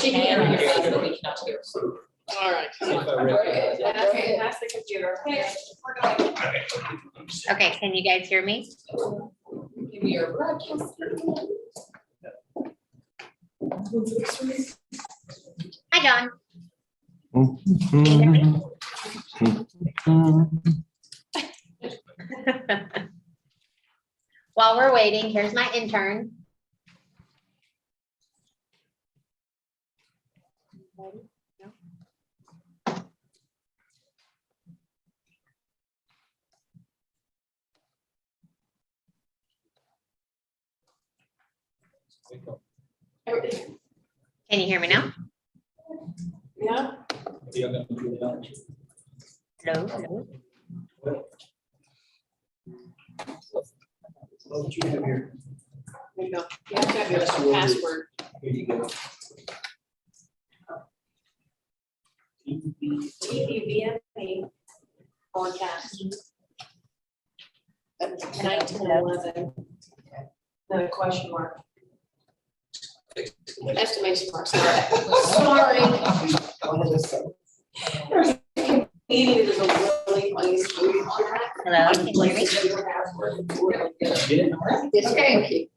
She can hear you, but we cannot hear. All right. Okay, pass the computer. Okay, we're going. Okay, can you guys hear me? Give me your broadcast. Hi, John. Can you hear me? While we're waiting, here's my intern. Can you hear me now? Yeah. Hello, hello. What would you have here? There you go. You have to have your password. Here you go. TVVMA forecast. 1911. Then a question mark. Estimation mark, sorry. Sorry. It is a really funny story on that. Hello, can you hear me? Okay.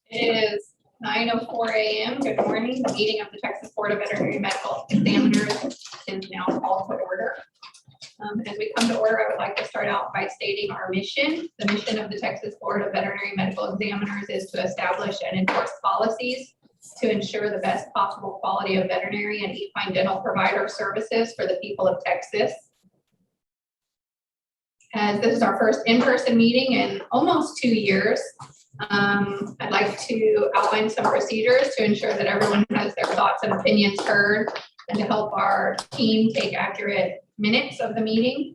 It is 9:04 a.m. Good morning. The meeting of the Texas Board of Veterinary Medical Examiners is now called to order. As we come to order, I would like to start out by stating our mission. The mission of the Texas Board of Veterinary Medical Examiners is to establish and enforce policies to ensure the best possible quality of veterinary and equine dental provider services for the people of Texas. As this is our first in-person meeting in almost 2 years, I'd like to outline some procedures to ensure that everyone has their thoughts and opinions heard and to help our team take accurate minutes of the meeting.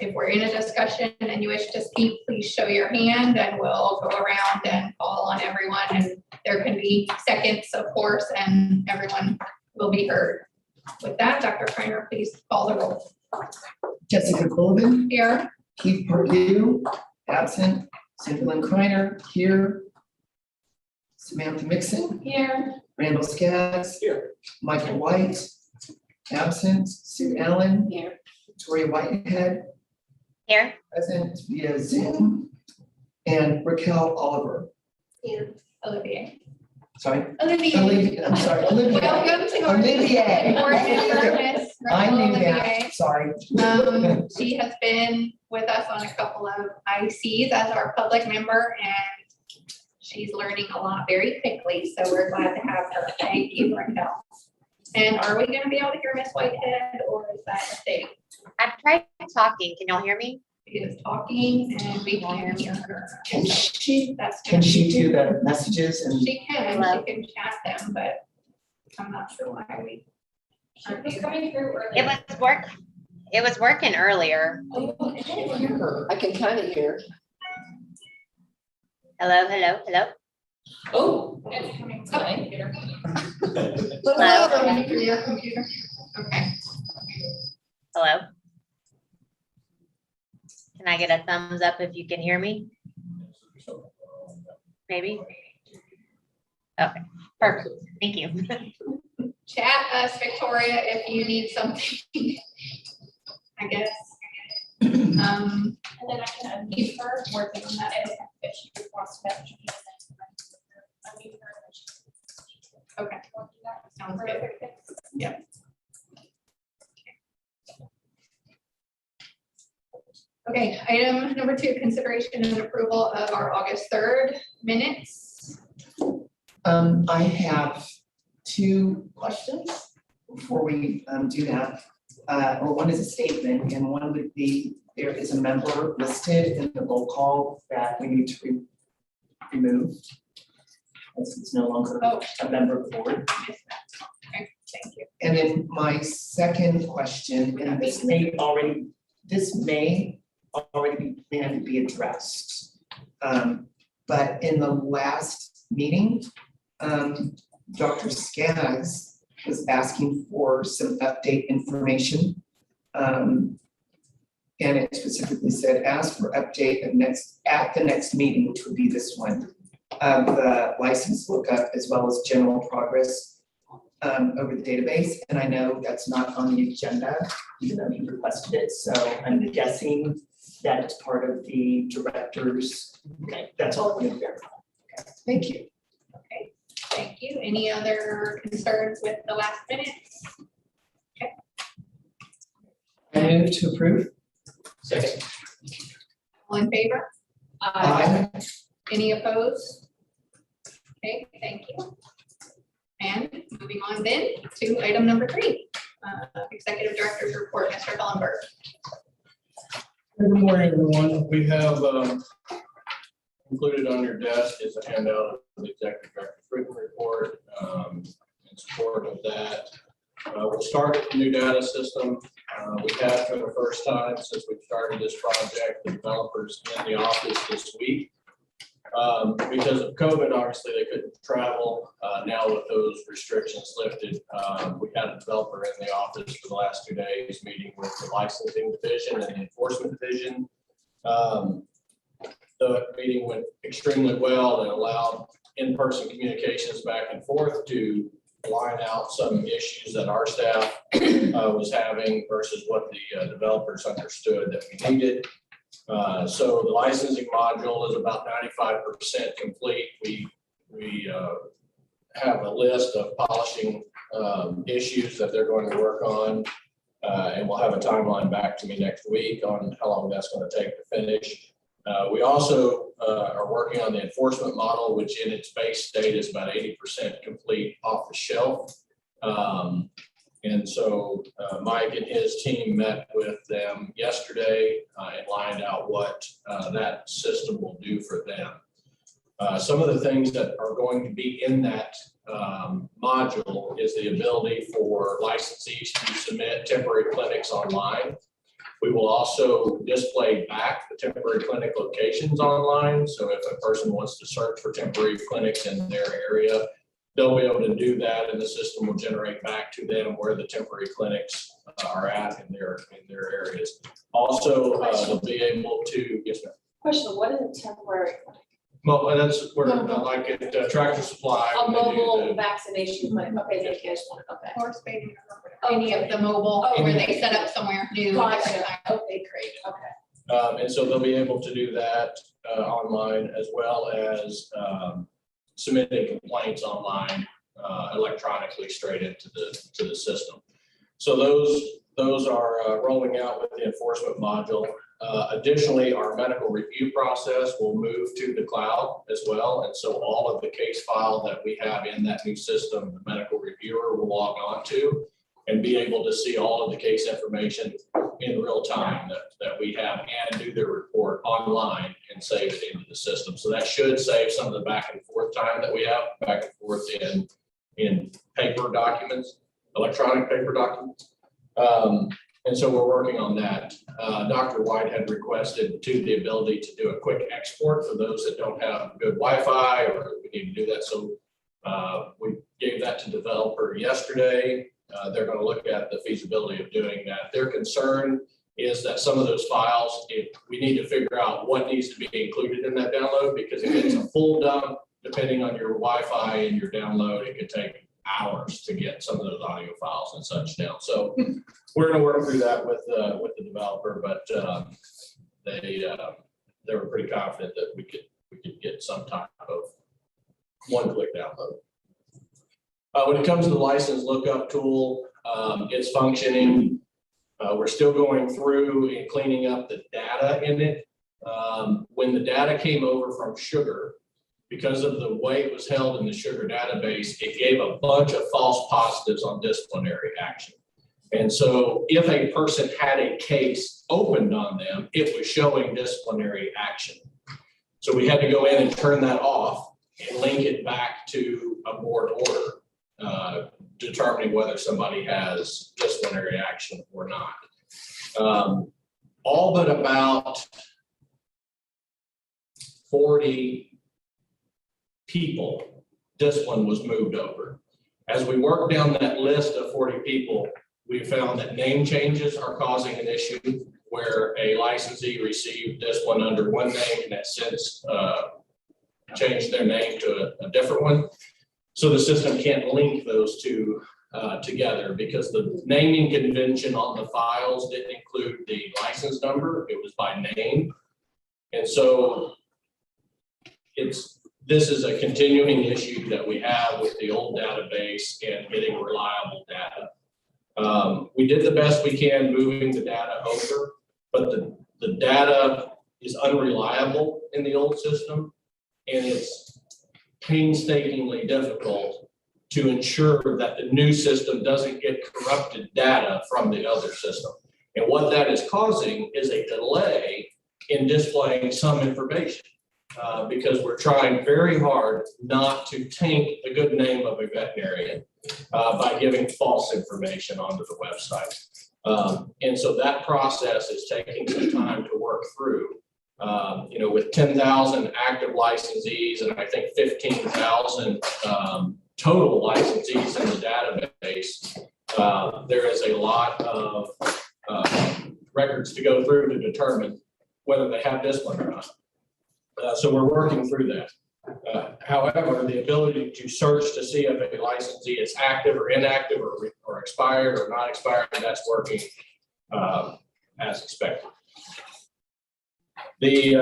If we're in a discussion and you wish to speak, please show your hand and we'll go around and call on everyone, and there can be seconds, of course, and everyone will be heard. With that, Dr. Kreiner, please call the roll. Jessica Colvin, Here. Keith Purdue, absent. Sandra Lynn Kreiner, here. Samantha Mixon, Here. Randall Skaggs, Here. Michael White, absent. Sue Allen, Here. Victoria Whitehead, Here, present via Zoom, and Raquel Oliver. Here. Olivier. Sorry, Olivier. Olivia, I'm sorry, Olivia. Welcome to our Olivier. board member, Miss I Raquel knew Olivier. that, sorry. She has been with us on a couple of ICs as our public member, and she's learning a lot very quickly, so we're glad to have her. Thank you, Raquel. And are we gonna be able to hear Miss Whitehead, or is that a thing? I've tried talking. Can y'all hear me? She is talking and we can't hear her. Can she That's. do the messages and? She can Hello? chat them, but I'm not sure why we. aren't able- It was working earlier. I can't hear her. I can kind of hear. Hello, hello, hello. Oh. It's coming from my computer. Hello? Coming through your computer. Okay. Hello. Can I get a thumbs up if you can hear me? Maybe? Okay, perfect. Thank you. Chat us, Victoria, if you need something, I guess. And then I can unmute her, working on that if she wants to. Okay. Sounds good. Yeah. Okay, item number 2, consideration and approval of our August 3rd minutes. I have 2 questions before we do that. Or one is a statement and one would be, there is a member listed in the roll call that we need to remove. As it's no longer a member of the board. Okay, thank you. And then my second question, and this may already be addressed. But in the last meeting, Dr. Skaggs was asking for some update information. And it specifically said, ask for update at the next meeting, which would be this one. of the license lookup as well as general progress over the database, and I know that's not on the agenda, even though you requested it, so I'm guessing that it's part of the director's. Okay, that's all I'm gonna verify. Okay, thank you. Okay, thank you. Any other concerns with the last minutes? I move to approve. Second. All in favor? Aye. Any opposed? Okay, thank you. And moving on then to item number 3, Executive Director's Report, Mr. Ellenberg. Good morning, everyone. We have included on your desk is a handout of the Executive Director's written report. In support of that, we'll start with the new data system. We have for the first time since we've started this project, the developers in the office this week. Because of COVID, obviously they couldn't travel. Now with those restrictions lifted, we had a developer in the office for the last 2 days, meeting with the licensing division and the enforcement division. The meeting went extremely well and allowed in-person communications back and forth to line out some issues that our staff was having versus what the developers understood that we needed. So the licensing module is about 95% complete. We have a list of polishing issues that they're going to work on, and we'll have a timeline back to me next week on how long that's going to take to finish. We also are working on the enforcement model, which in its base state is about 80% complete off the shelf. And so Mike and his team met with them yesterday and lined out what that system will do for them. Some of the things that are going to be in that module is the ability for licensees to submit temporary clinics online. We will also display back the temporary clinic locations online. So if a person wants to search for temporary clinics in their area, they'll be able to do that, and the system will generate back to them where the temporary clinics are at in their areas. Also, they'll be able to, yes, ma'am. Question, what is a temporary clinic? Well, that's where, like at Tractor Supply. A when they do mobile the- vaccination clinic, okay, they just want, okay. Horse bathing, any of the mobile, where they set up somewhere new. Gotcha, okay, great, okay. And so they'll be able to do that online, as well as submitting complaints online electronically straight into the system. So those are rolling out with the enforcement module. Additionally, our medical review process will move to the cloud as well. And so all of the case file that we have in that new system, the medical reviewer will log on to and be able to see all of the case information in real time that we have, and do their report online and save it into the system. So that should save some of the back and forth time that we have back and forth in paper documents, electronic paper documents. And so we're working on that. Dr. White had requested the ability to do a quick export for those that don't have good Wi-Fi, or we need to do that. So we gave that to developer yesterday. They're going to look at the feasibility of doing that. Their concern is that some of those files, we need to figure out what needs to be included in that download, because if it's a full dump, depending on your Wi-Fi and your download, it could take hours to get some of those audio files and such down. So we're going to work through that with the developer, but they were pretty confident that we could get some type of one-click download. When it comes to the license lookup tool, it's functioning. We're still going through and cleaning up the data in it. When the data came over from Sugar, because of the way it was held in the Sugar database, it gave a bunch of false positives on disciplinary action. And so if a person had a case opened on them, it was showing disciplinary action. So we had to go in and turn that off and link it back to a board order, determining whether somebody has disciplinary action or not. All but about 40 people, discipline was moved over. As we work down that list of 40 people, we found that name changes are causing an issue, where a licensee received discipline under one name and has since changed their name to a different one. So the system can't link those two together because the naming convention on the files didn't include the license number. It was by name. And so this is a continuing issue that we have with the old database and getting reliable data. We did the best we can moving the data over, but the data is unreliable in the old system, and it's painstakingly difficult to ensure that the new system doesn't get corrupted data from the other system. And what that is causing is a delay in displaying some information because we're trying very hard not to taint the good name of a veterinarian by giving false information onto the website. And so that process is taking some time to work through. With 10,000 active licensees and I think 15,000 total licensees in the database, there is a lot of records to go through to determine whether they have discipline or not. So we're working through that. However, the ability to search to see if a licensee is active or inactive or expired or not expired, that's working as expected. The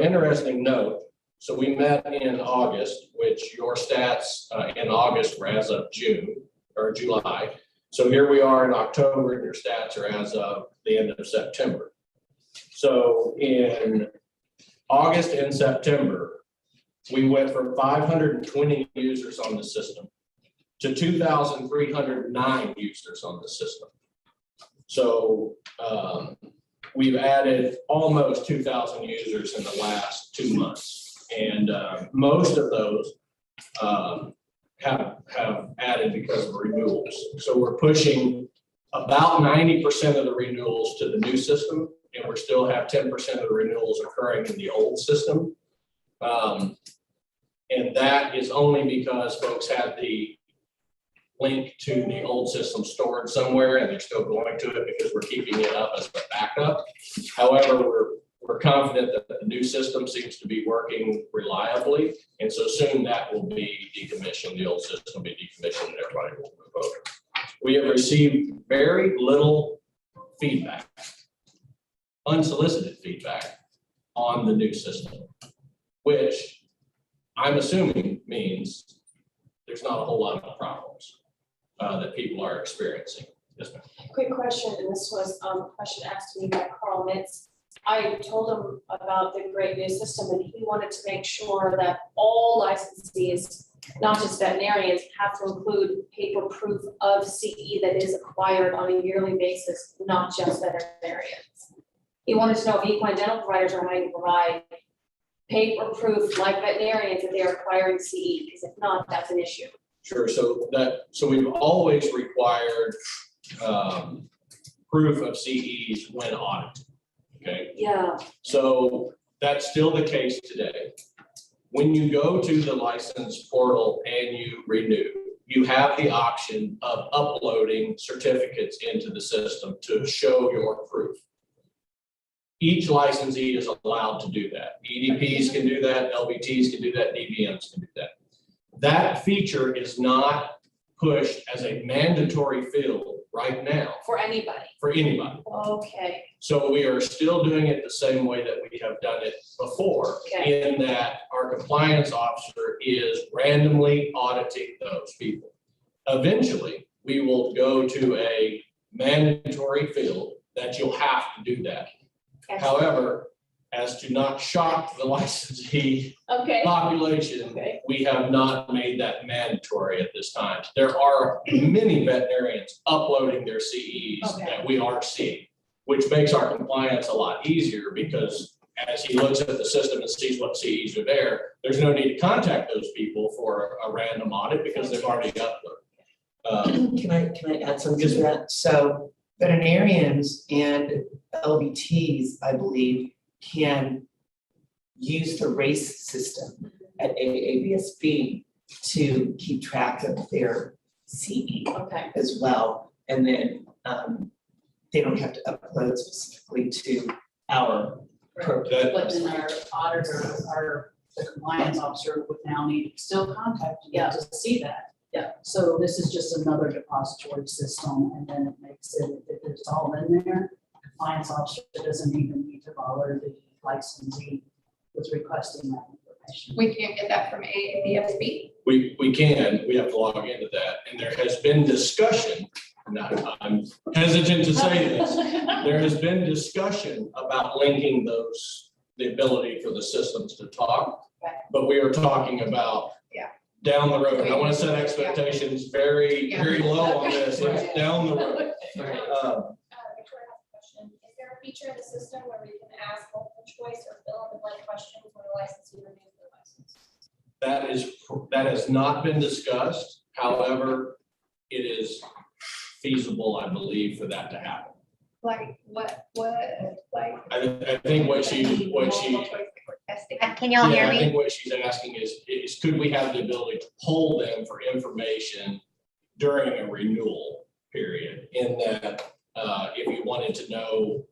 interesting note, so we met in August, which your stats in August were as of June or July. So here we are in October and your stats are as of the end of September. So in August and September, we went from 520 users on the system to 2,309 users on the system. So we've added almost 2,000 users in the last 2 months. And most of those have added because of renewals. So we're pushing about 90% of the renewals to the new system, and we still have 10% of the renewals occurring in the old system. And that is only because folks had the link to the old system stored somewhere and they're still going to it because we're keeping it up as a backup. However, we're confident that the new system seems to be working reliably. And so soon that will be decommissioned, the old system will be decommissioned and everybody will move over. We have received very little feedback, unsolicited feedback on the new system, which I'm assuming means there's not a whole lot of problems that people are experiencing. Yes, ma'am. Quick question, and this was a question asked to me by Carl Mitz. I told him about the great new system, and he wanted to make sure that all licensees, not just veterinarians, have to include paper proof of CE that is acquired on a yearly basis, not just veterinarians. He wanted to know if equine dental providers are having to provide paper proof like veterinarians that they are acquiring CE, because if not, that's an issue. Sure. So we've always required proof of CEs when audited. Okay. Yeah. So that's still the case today. When you go to the license portal and you renew, you have the option of uploading certificates into the system to show your proof. Each licensee is allowed to do that. EDPs can do that, LBTs can do that, DVMs can do that. That feature is not pushed as a mandatory field right now For anybody. for anybody. Okay. So we are still doing it the same way that we have done it before, Okay. in that our compliance officer is randomly auditing those people. Eventually, we will go to a mandatory field that you'll have to do that. Excellent. However, as to not shock the licensee Okay. population, Okay. we have not made that mandatory at this time. There are many veterinarians uploading their CEs Okay. that we are seeing, which makes our compliance a lot easier because as he looks at the system and sees what CEs are there, there's no need to contact those people for a random audit because they've already uploaded. Can I add something to that? So veterinarians and LBTs, I believe, can use the RACE system at AABSB to keep track of their CE Okay. as well. And then they don't have to upload specifically to our program. That- But then our auditors, our the compliance officer would now need to still contact you Yeah. to see that. Yeah. So this is just another depository system, and then it makes it, if it's all in there, compliance officer doesn't even need to bother the licensee with requesting that information. We can't get that from AAPSB. We can, we have to log into that, and there has been discussion, and I'm hesitant to say this. There has been discussion about linking those, the ability for the systems to talk. Right. But we are talking about Yeah. down the road. I want to set expectations very, Yeah. very low on this. It's down the road. Victoria has a question. Is there a feature in the system where we can ask multiple choice or fill in the blank questions when the licensee renews their license? That has not been discussed. However, it is feasible, I believe, for that to happen. Like what, like. I think what she, multiple choice that we're testing. Can y'all hear yeah, I me? think what she's asking is could we have the ability to poll them for information during a renewal period? In that, if you wanted to know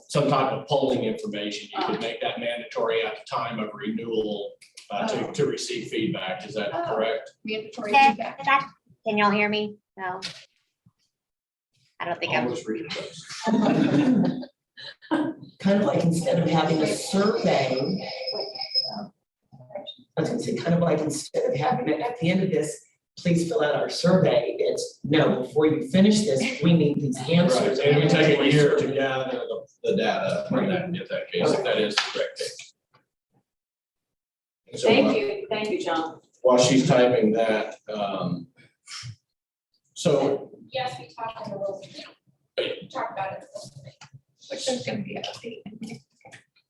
some type of polling information, you could make that mandatory at the time of renewal to receive feedback. Is that correct? Mandatory Okay, feedback. Can y'all hear me? No. I don't think I'm. Almost read those. Kind of like instead of having a survey, I was gonna say, kind of like instead of having it at the end of this, please fill out our survey, it's, no, before you finish this, we need these Right, answers. and we take a year to gather the data in that case, if that is the correct case. And so, Thank you, John. while she's typing that, so Yes, we talked in the rules. We talked about it. Which is gonna be updated.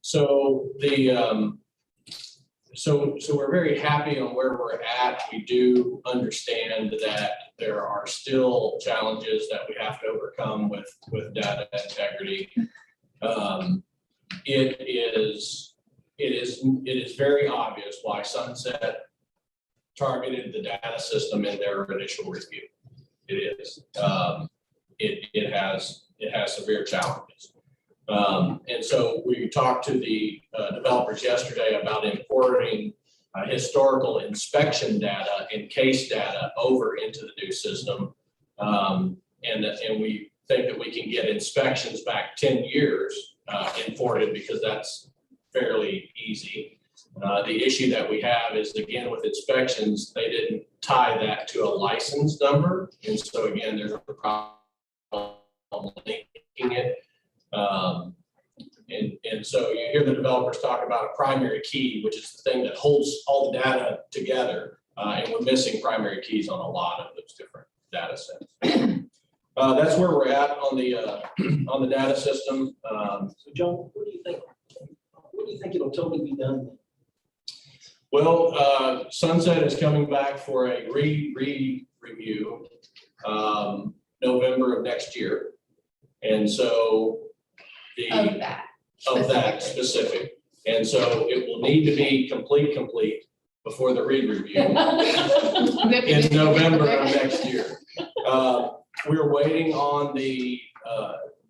So the, so we're very happy on where we're at. We do understand that there are still challenges that we have to overcome with data integrity. It is very obvious why Sunset targeted the data system in their initial review. It is. It has severe challenges. And so we talked to the developers yesterday about importing historical inspection data and case data over into the new system. And we think that we can get inspections back 10 years imported because that's fairly easy. The issue that we have is, again, with inspections, they didn't tie that to a license number. And so again, there's a problem linking it. And so you hear the developers talk about a primary key, which is the thing that holds all the data together. And we're missing primary keys on a lot of those different data sets. That's where we're at on the data system. So John, what do you think? What do you think it'll totally be done? Well, Sunset is coming back for a review November of next year. And so Of that. of that specific. And so it will need to be complete before the re-review in November of next year. We're waiting on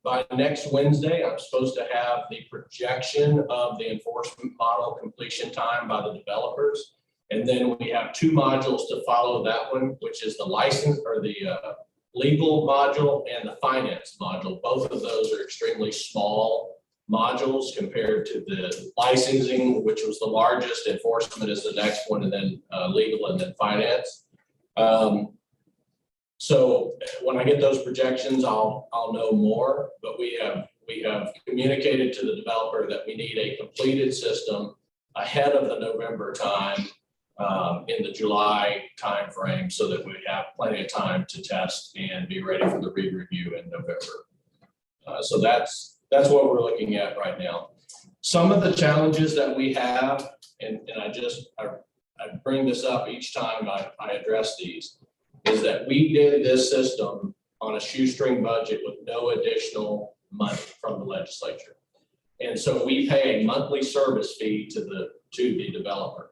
by next Wednesday, I'm supposed to have the projection of the enforcement model completion time by the developers. And then we have 2 modules to follow that one, which is the license or the legal module and the finance module. Both of those are extremely small modules compared to the licensing, which was the largest. Enforcement is the next one, and then legal, and then finance. So when I get those projections, I'll know more. But we have communicated to the developer that we need a completed system ahead of the November time, in the July timeframe, so that we have plenty of time to test and be ready for the re-review in November. So that's what we're looking at right now. Some of the challenges that we have, and I bring this up each time I address these, is that we did this system on a shoestring budget with no additional money from the legislature. And so we pay a monthly service fee to the developer.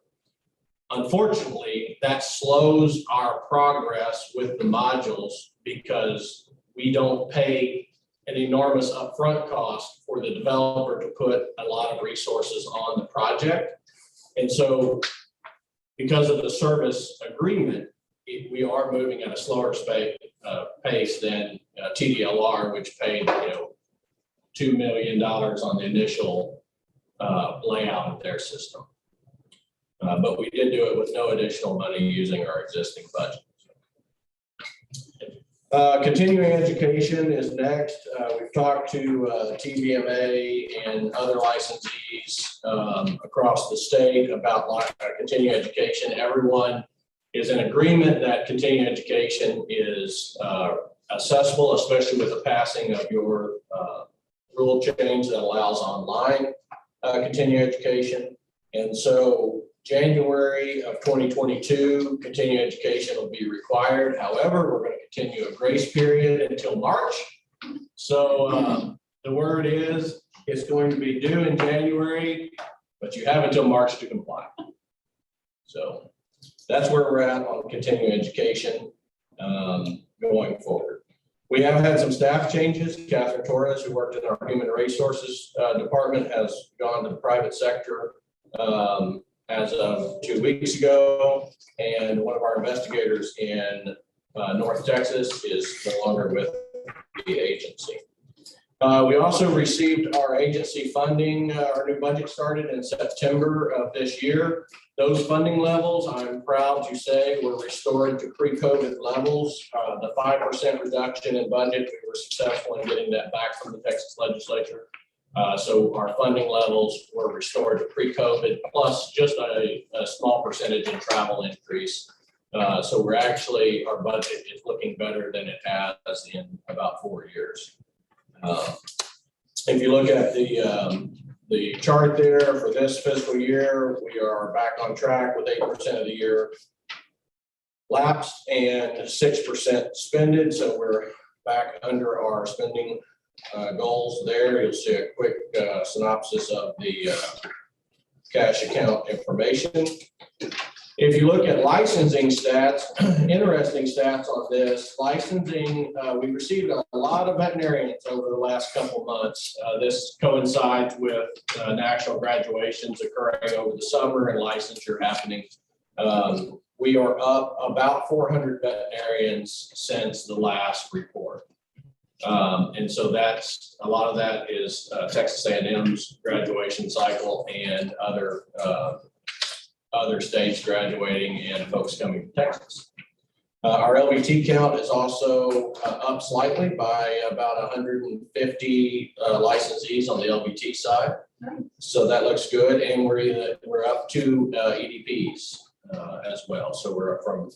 Unfortunately, that slows our progress with the modules because we don't pay an enormous upfront cost for the developer to put a lot of resources on the project. And so because of the service agreement, we are moving at a slower pace than TDLR, which paid, $2 million on the initial layout of their system. But we did do it with no additional money using our existing budget. Continuing education is next. We've talked to TVMA and other licensees across the state about continuing education. Everyone is in agreement that continuing education is accessible, especially with the passing of your rule change that allows online continuing education. And so January of 2022, continuing education will be required. However, we're going to continue a grace period until March. So the word is it's going to be due in January, but you have until March to comply. So that's where we're at on continuing education going forward. We have had some staff changes. Catherine Torres, who worked in our human resources department, has gone to the private sector as of 2 weeks ago. And one of our investigators in North Texas is no longer with the agency. We also received our agency funding. Our new budget started in September of this year. Those funding levels, I'm proud to say, were restored to pre-COVID levels. The 5% reduction in budget, we were successful in getting that back from the Texas legislature. So our funding levels were restored to pre-COVID, plus just a small percentage in travel increase. So we're actually, our budget is looking better than it has in about 4 years. If you look at the chart there for this fiscal year, we are back on track with 8% of the year lapsed and 6% spended. So we're back under our spending goals there. You'll see a quick synopsis of the cash account information. If you look at licensing stats, interesting stats on this. Licensing, we received a lot of veterinarians over the last couple months. This coincides with national graduations occurring over the summer and licensure happening. We are up about 400 veterinarians since the last report. And so that's, a lot of that is Texas A&M's graduation cycle and other states graduating and folks coming to Texas. Our LVT count is also up slightly by about 150 licensees on the LVT side. So that looks good. And we're up to EDPs as well. So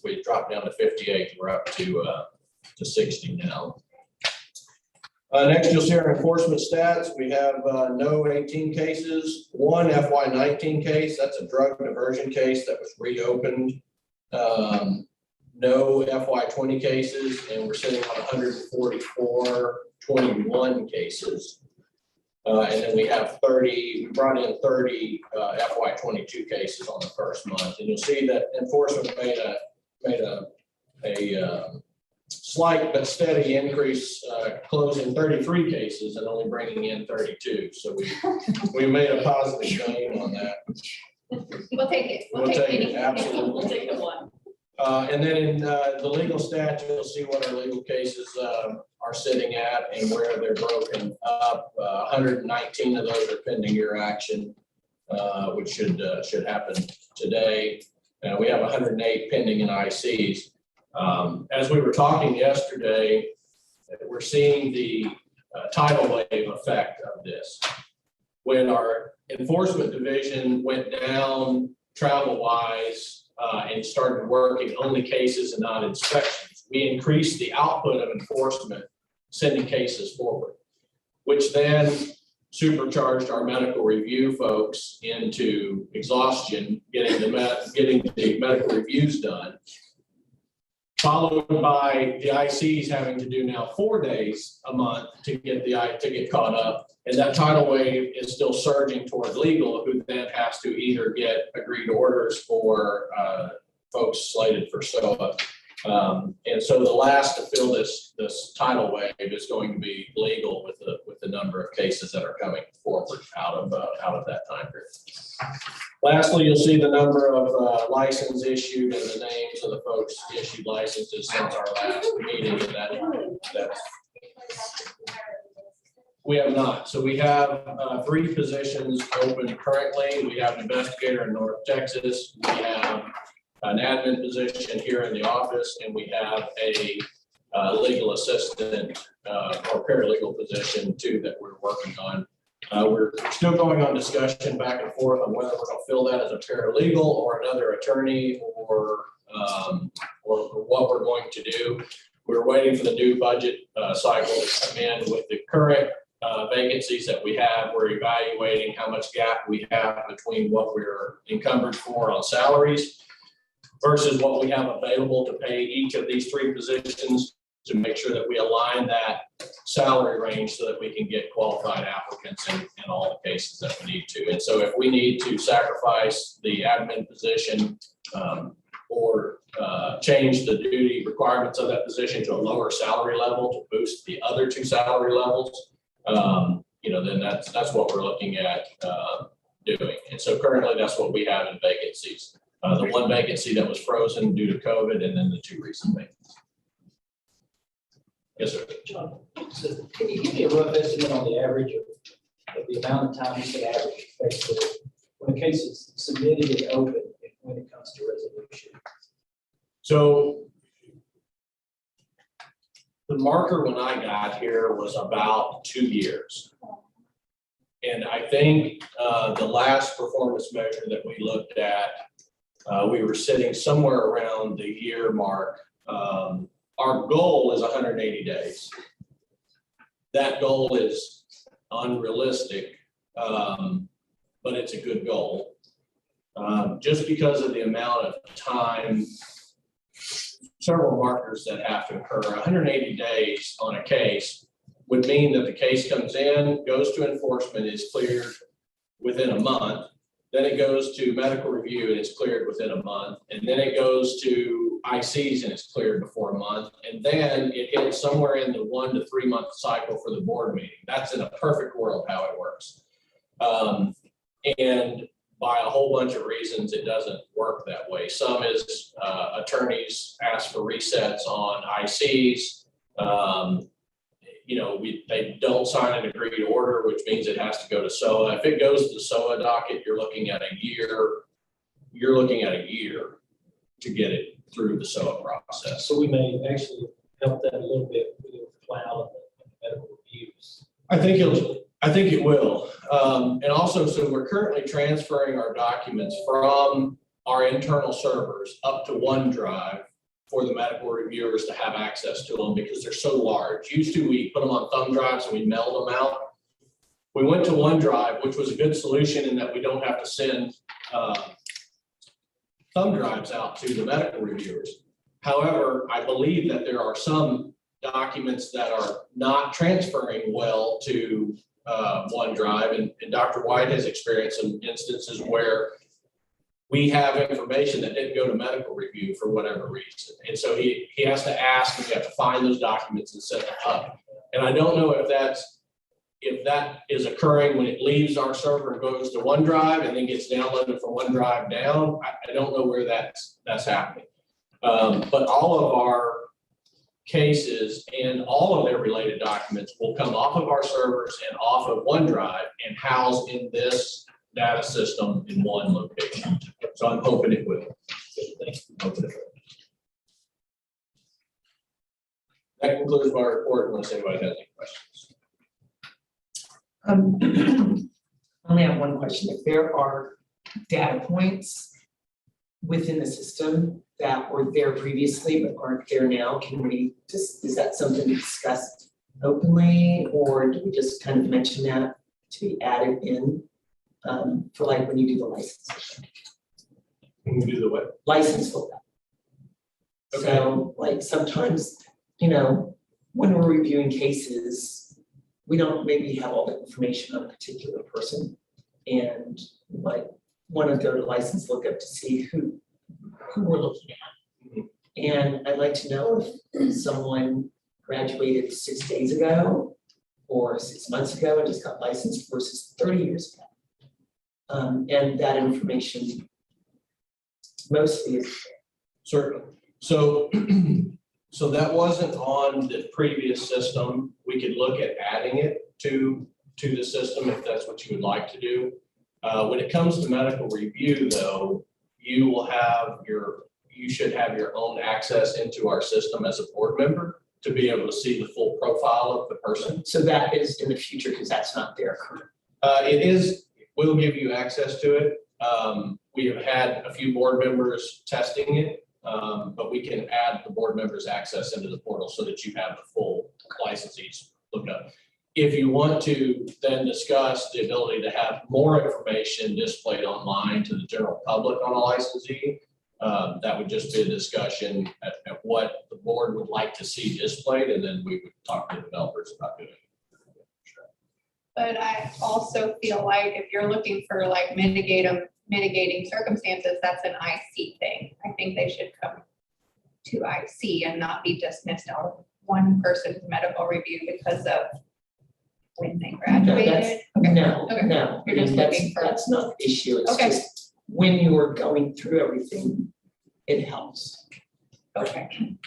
we dropped down to 58. We're up to 60 now. Next, you'll see our enforcement stats. We have no 18 cases, one FY19 case. That's a drug diversion case that was reopened. No FY20 cases, and we're sitting on 144, 21 cases. And then we have 30, we brought in 30 FY22 cases on the first month. And you'll see that enforcement made a slight but steady increase, closing 33 cases and only bringing in 32. So we made a positive gain on that. We'll take it. We'll take it, any. absolutely. We'll take the one. And then in the legal stats, you'll see what our legal cases are sitting at and where they're broken up. 119 of those are pending your action, which should happen today. We have 108 pending in ICs. As we were talking yesterday, we're seeing the tidal wave effect of this. When our enforcement division went down travel-wise and started working only cases and not inspections, we increased the output of enforcement, sending cases forward, which then supercharged our medical review folks into exhaustion, getting the medical reviews done. Followed by the ICs having to do now 4 days a month to get caught up. And that tidal wave is still surging toward legal, who then has to either get agreed orders for folks slated for SOA And so the last to fill this tidal wave is going to be legal with the number of cases that are coming forward out of that time period. Lastly, you'll see the number of license issued and the names of the folks issued licenses since our last meeting, and that's. We have not. So we have 3 positions open currently. We have an investigator in North Texas. We have an admin position here in the office, and we have a legal assistant or paralegal position too that we're working on. We're still going on discussion back and forth on whether we're going to fill that as a paralegal or another attorney or what we're going to do. We're waiting for the new budget cycle to come in. With the current vacancies that we have, we're evaluating how much gap we have between what we're encumbered for on salaries versus what we have available to pay each of these 3 positions, to make sure that we align that salary range so that we can get qualified applicants in all the cases that we need to. And so if we need to sacrifice the admin position or change the duty requirements of that position to a lower salary level to boost the other 2 salary levels, then that's what we're looking at doing. And so currently that's what we have in vacancies. The 1 vacancy that was frozen due to COVID, and then the 2 recent vacancies. Yes, sir. John, so can you give me a rough estimate on the average of the amount of time you can average basically when a case is submitted and open and when it comes to resolution? So the marker when I got here was about 2 years. And I think the last performance measure that we looked at, we were sitting somewhere around the year mark. Our goal is 180 days. That goal is unrealistic, but it's a good goal. Just because of the amount of time, several markers that have to occur, 180 days on a case would mean that the case comes in, goes to enforcement, is cleared within a month. Then it goes to medical review and it's cleared within a month. And then it goes to ICs and it's cleared before a month. And then it hits somewhere in the 1 to 3 month cycle for the board meeting. That's in a perfect world how it works. And by a whole bunch of reasons, it doesn't work that way. Some is attorneys ask for resets on ICs. They don't sign an agreed order, which means it has to go to SOA. If it goes to the SOA docket, you're looking at a year. You're looking at a year to get it through the SOA process. So we may actually help that a little bit with the cloud and the medical reviews. I think it will. And also, so we're currently transferring our documents from our internal servers up to OneDrive for the medical reviewers to have access to them because they're so large. Used to, we put them on thumb drives and we meld them out. We went to OneDrive, which was a good solution in that we don't have to send thumb drives out to the medical reviewers. However, I believe that there are some documents that are not transferring well to OneDrive, and Dr. White has experienced some instances where we have information that didn't go to medical review for whatever reason. And so he has to ask, and we have to find those documents and set them up. And I don't know if that is occurring when it leaves our server and goes to OneDrive and then gets downloaded from OneDrive down. I don't know where that's happening. But all of our cases and all of their related documents will come off of our servers and off of OneDrive and housed in this data system in one location. So I'm hoping it will. Hoping it will. That concludes my report unless anybody has any questions. I only have one question. If there are data points within the system that were there previously but aren't there now, is that something to discuss openly, or do we just kind of mention that to be added in for like when you do the license? When we do the what? License filter. Okay. So like sometimes, when we're reviewing cases, we don't maybe have all the information on a particular person and like want to go to license lookup to see who we're looking at. And I'd like to know if someone graduated 6 days ago or 6 months ago and just got licensed versus 30 years ago. And that information mostly is. Certainly. So, so that wasn't on the previous system. We could look at adding it to the system if that's what you would like to do. When it comes to medical review though, you should have your own access into our system as a board member to be able to see the full profile of the person. So that is in the future because that's not there currently. It is, we'll give you access to it. We have had a few board members testing it, but we can add the board members' access into the portal so that you have the full licensees looked up. If you want to then discuss the ability to have more information displayed online to the general public on a licensee, that would just be a discussion at what the board would like to see displayed, and then we would talk to the developers about doing it. But I also feel like if you're looking for like mitigating circumstances, that's an IC thing. I think they should come to IC and not be dismissed out of one person's medical review because of when they graduated. No, Okay. no, You're just that's, looking for- that's not the issue, it's Okay. just when you are going through everything, it helps. Okay,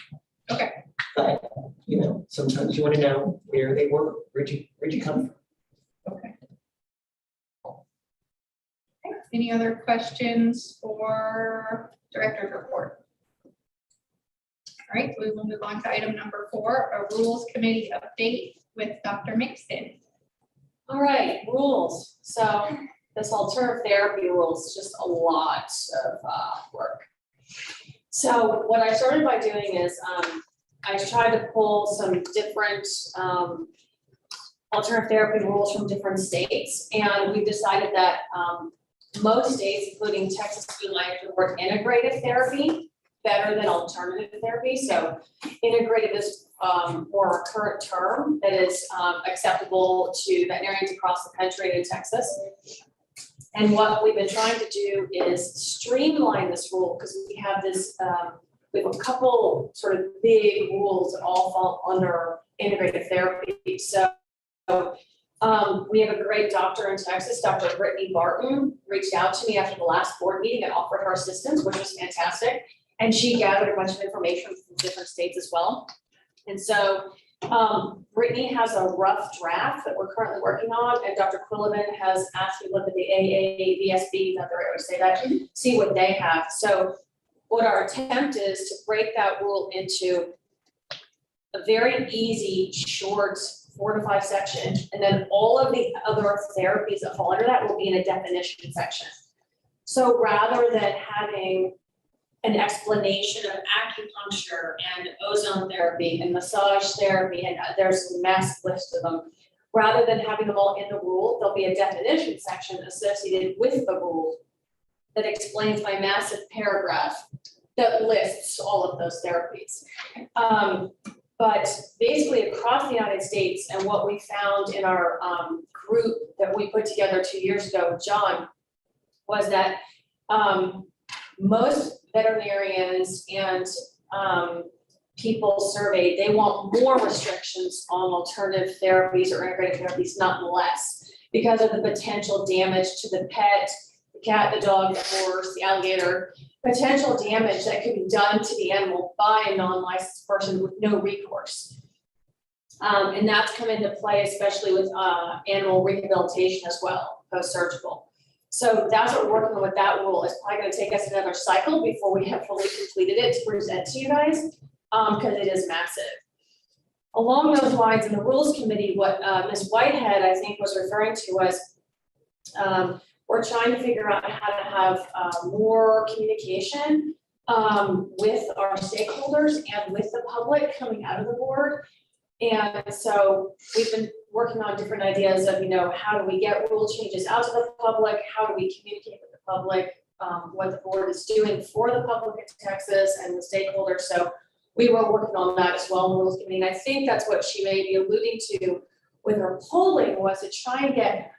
But, you know, sometimes you wanna know where they were, where'd you come from? okay. Any other questions for director's report? All right, we will move on to item number 4, a rules committee update with Dr. Mixon. All right, rules. So this alternative therapy rules, just a lot of work. So what I started by doing is I tried to pull some different alternative therapy rules from different states. And we decided that most states, including Texas, we like the word integrative therapy better than alternative therapy. So integrative is more our current term that is acceptable to veterinarians across the country and in Texas. And what we've been trying to do is streamline this rule because we have this, we have a couple sort of big rules that all fall under integrative therapy. So we have a great doctor in Texas, Dr. Brittany Barton, reached out to me after the last board meeting and offered her assistance, which was fantastic. And she gathered a bunch of information from different states as well. And so Brittany has a rough draft that we're currently working on, and Dr. Quillivan has asked me to look at the AAVSB, not the right way to say that, see what they have. So what our attempt is to break that rule into a very easy, short 4 to 5 section, and then all of the other therapies that fall under that will be in a definition section. So rather than having an explanation of acupuncture and ozone therapy and massage therapy, and there's a massive list of them. Rather than having them all in the rule, there'll be a definition section associated with the rule that explains by massive paragraph that lists all of those therapies. But basically across the United States, and what we found in our group that we put together 2 years ago, John, was that most veterinarians and people surveyed, they want more restrictions on alternative therapies or integrative therapies, not less, because of the potential damage to the pet, the cat, the dog, the horse, the alligator, potential damage that could be done to the animal by a non-licensed person with no recourse. And that's come into play, especially with animal rehabilitation as well, post-surgical. So that's what we're working on with that rule. It's probably going to take us another cycle before we have fully completed it to present to you guys, because it is massive. Along those lines, in the rules committee, what Ms. Whitehead, I think, was referring to was we're trying to figure out how to have more communication with our stakeholders and with the public coming out of the board. And so we've been working on different ideas of, you know, how do we get rule changes out to the public? How do we communicate with the public? What the board is doing for the public in Texas and the stakeholders. So we were working on that as well in the rules committee. And I think that's what she may be alluding to with her polling, was to try and get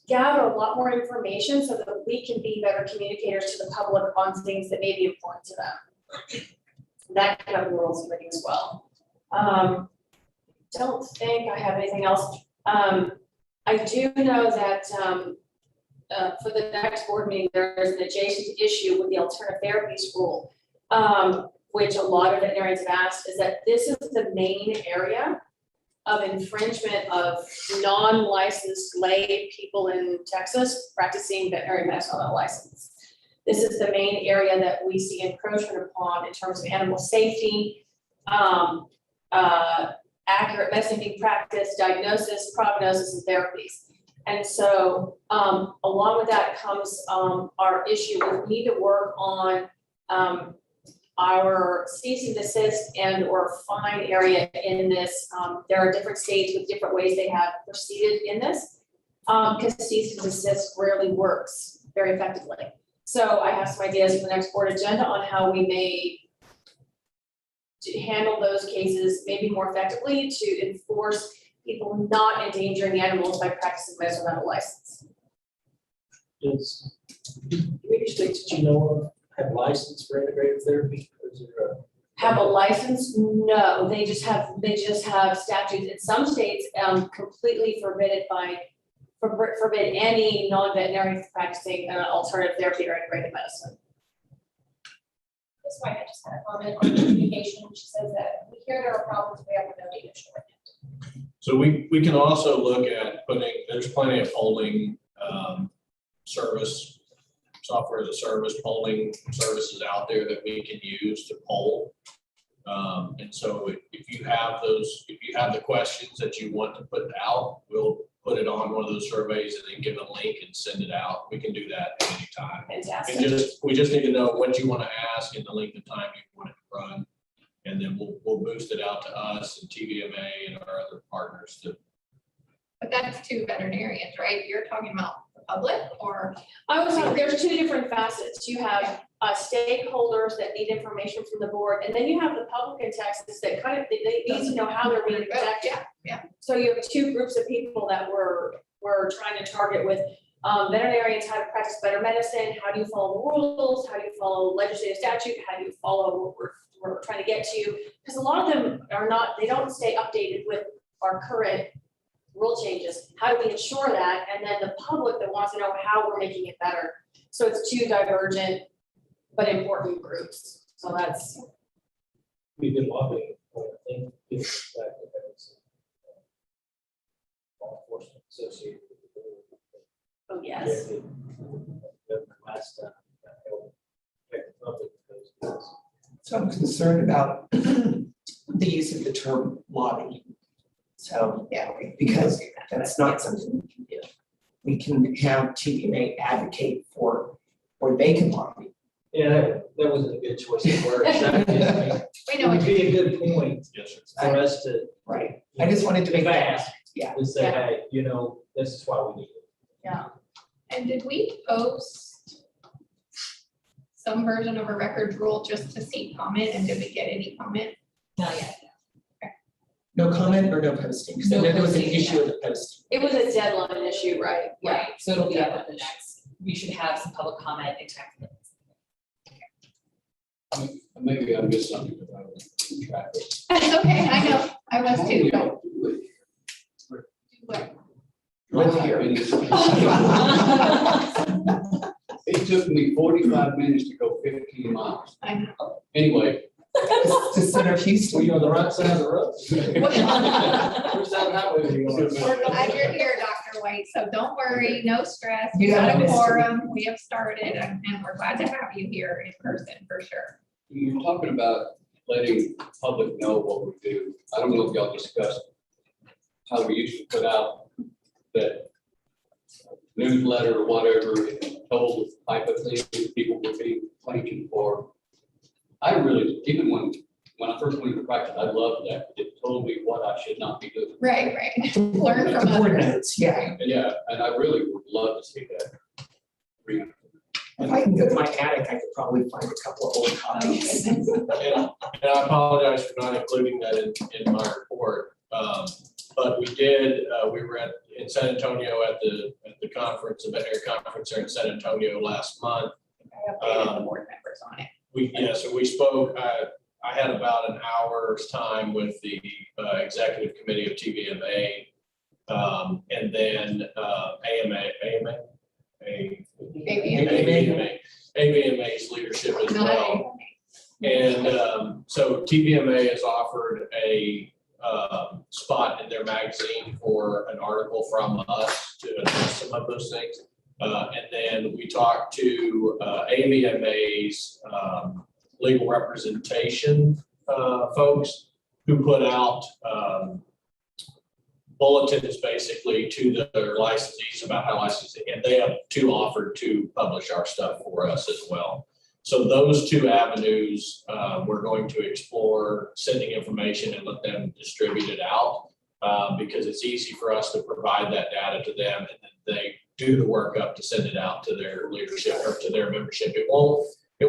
gather a lot more information so that we can be better communicators to the public on things that may be important to them. that came up in the rules committee as well. Don't think I have anything else. I do know that, for the next board meeting, there is an adjacent issue with the alternative therapies rule, which a lot of veterinarians have asked, is that this is the main area of infringement of non-licensed lay people in Texas practicing veterinary medicine without a license. This is the main area that we see encroachment upon in terms of animal safety, accurate medicine being practiced, diagnosis, prognosis, and therapies. And so, along with that comes our issue with we need to work on our cease and desist and or fine area in this. There are different states with different ways they have proceeded in this, because cease and desist rarely works very effectively. So I have some ideas for the next board agenda on how we may handle those cases maybe more effectively to enforce people not endangering animals by practicing medicine without a license. Does, do any states that you know of have license for integrative therapy? Or is there a? Have a license? No, they just have statutes. In some states, completely forbid any non-veterinary practicing alternative therapy or integrated medicine. This wife I just had a comment on communication. She says that we hear there are problems, we have no data showing it. So we can also look at there's plenty of polling service, software as a service, polling services out there that we can use to poll. And so if you have the questions that you want to put out, we'll put it on one of those surveys and then give a link and send it out. We can do that at any time. Fantastic. And we just need to know what you want to ask and the length of time you want it to run. And then we'll boost it out to us and TVMA and our other partners to. But that's two veterinarians, right? You're talking about the public or? There's two different facets. You have stakeholders that need information from the board, and then you have the public in Texas that kind of, they need to know how they're being protected. Yeah. So you have two groups of people that we're trying to target with veterinarians, how to practice better medicine, how do you follow the rules, how do you follow legislative statute, how do you follow what we're trying to get to, because a lot of them they don't stay updated with our current rule changes. How do we ensure that? And then the public that wants to know how we're making it better. So it's two divergent but important groups. So that's. We've been lobbying, I think, it's back to law enforcement associated with the board. Oh, yes. Last time, that helped protect the public with those things. So I'm concerned about the use of the term lobby. So, Yeah. because that's not something we can do. We can have TVMA advocate for, or they can lobby. Yeah, that wasn't a good choice of words. That We know would what be a good point Yes, sir. for us to. Right. I just wanted to make that, Fast. yeah. To say, hey, this is why we need it. Yeah. And did we post some version of a records rule just to see comment, and did we get any comment? Not yet. No comment or no posting, because I know there was an issue with the posting. It was a deadline issue, right? Right, so it'll be up at the next, we should have some public comment in time for this. Maybe I missed something because I was in traffic. That's okay, I know, I was too. Don't do it. Do what? Live here. It took me 45 minutes to go 15 miles. I know. Anyway. To Center Houston. Were you on the right side of the road? Which side of the highway were you on? We're glad you're here, Dr. White, so don't worry, no stress. We Yeah, got a missed it. quorum, we have started, and we're glad to have you here in person, for sure. You're talking about letting the public know what we do. I don't know if y'all discussed how we used to put out that newsletter or whatever, and told the type of things people would be thanking for. I really, even when I first went into practice, I loved that. It told me what I should not be doing. Right, learn The from board others. notes, yeah. Yeah, and I really would love to see that. If I can go to my attic, I could probably find a couple of old copies. And I apologize for not including that in my report. But we were in San Antonio at the conference, the veterinary conference there in San Antonio last month. I updated the board members on it. So we spoke, I had about an hour's time with the executive committee of TVMA. And then AVMA's leadership as well. And so TVMA has offered a spot in their magazine for an article from us to address some of those things. And then we talked to AVMA's legal representation folks who put out bulletins basically to their licensees about how licensing, and they have offered to publish our stuff for us as well. So those two avenues, we're going to explore sending information and let them distribute it out because it's easy for us to provide that data to them, and then they do the work up to send it out to their leadership or to their membership. It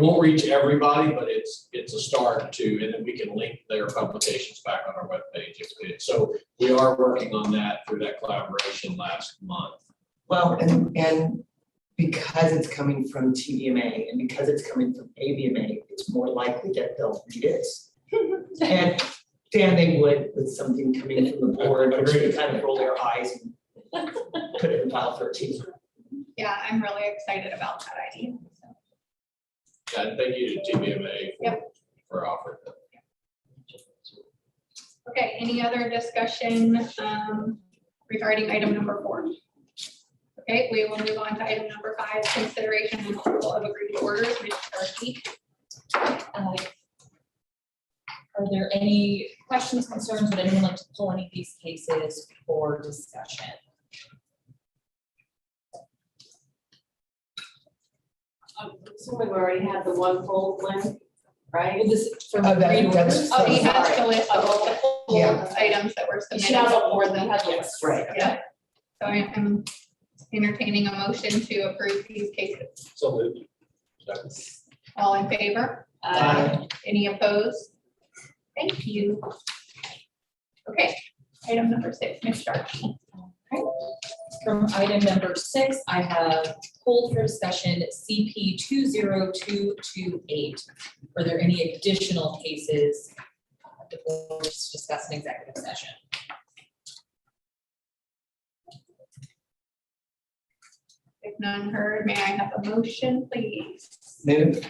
won't reach everybody, but it's a start to, and then we can link their publications back on our webpage. So we are working on that through that collaboration last month. Well, and because it's coming from TVMA and because it's coming from AVMA, it's more likely that they'll read it. And Dan, they would with something coming from the board, which they kind of roll their eyes and put it in file 13. Yeah, I'm really excited about that idea. Yeah, and thank you to TVMA for offering that. Okay, any other discussion regarding item number 4? Okay, we will move on to item number 5, consideration and approval of agreed orders. Ms. Starkey. Are there any questions, concerns? Would anyone like to pull any of these cases for discussion? Assuming we already had the one full one, right? Well, this is for Oh, that- agreed that's- orders? Oh, he has sorry. to list all the full Yeah. items that were She submitted has a before board, the. we had the list. Right. Yeah, so I'm entertaining a motion to approve these cases. So moved. All in favor? Any opposed? Thank you. Okay, item number 6, Ms. Starkey. From item number 6, I have pulled for discussion CP 20228. Are there any additional cases the board is to discuss in executive session? If none heard, may I have a motion, please? Move.